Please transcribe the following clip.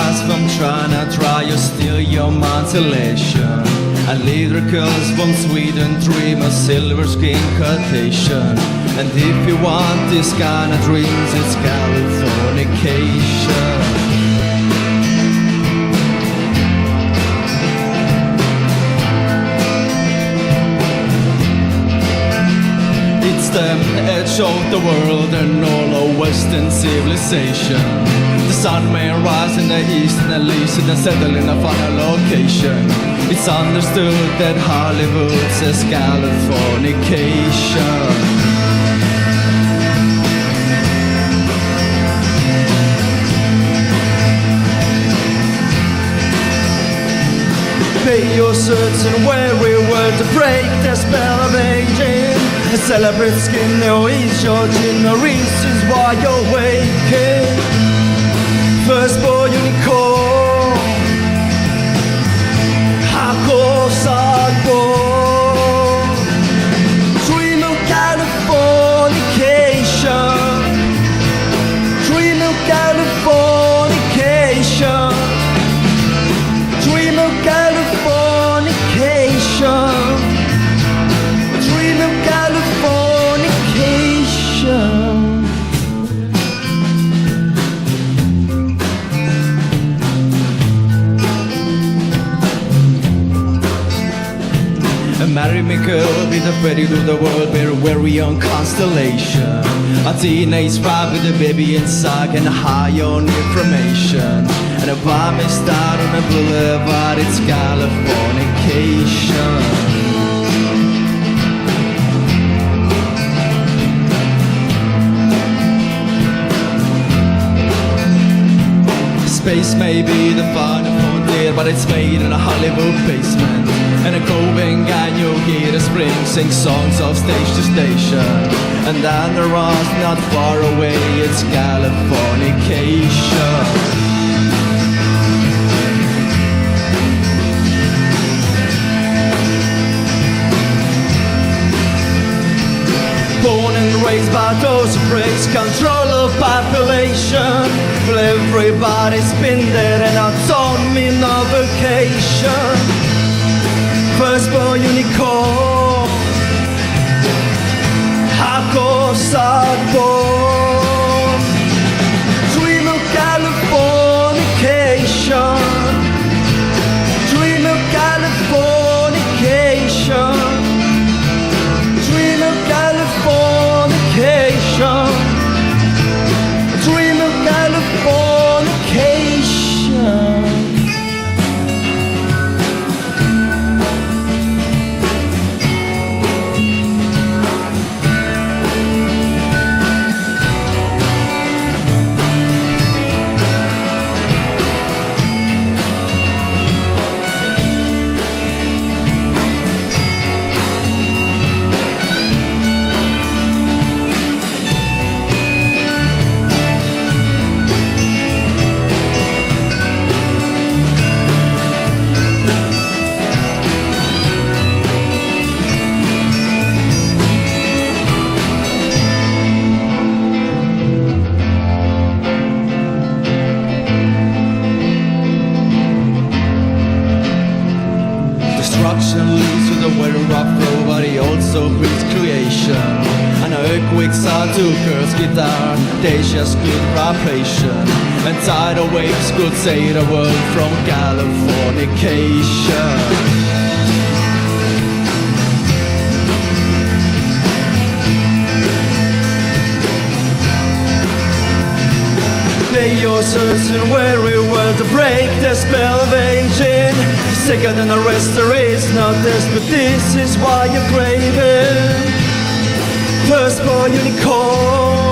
rise from trying to try to steal your mind's elation. And lyricals from Sweden dream a silver skin Cartesian. And if you want this kind of dreams, it's Californication. The edge of the world and all of Western civilization. The sun may rise in the east and the leaves and settle in a final location. It's understood that Hollywood says Californication. Pay your certain weary world to break the spell of aging. Celebrate skin, no ease your chin, no reasons why you're waking. Firstborn unicorn, hardcore sideboard. Dream of Californication. Dream of Californication. Dream of Californication. Dream of Californication. Marry me girl, be the pretty to the world, we're very on constellation. A teenage vibe with a baby inside and high on information. And a bomb is start on a boulevard, it's Californication. Space may be the final frontier, but it's made in a Hollywood basement. And a going and you hear the spring sing songs of stage to station. And down the road, not far away, it's Californication. Born and raised by those who praise control of population. Well, everybody's been there and it's on me no vacation. Firstborn unicorn, hardcore sideboard. Dream of Californication. Dream of Californication. Dream of Californication. Dream of Californication. Destruction leads to the very rough road, but he also breeds creation. And earthquakes are to curse guitar, they just good vibration. And tidal waves could save the world from Californication. Play your certain weary world to break the spell of aging. Sicker than the rest, there is no this, but this is why you're craving. Firstborn unicorn,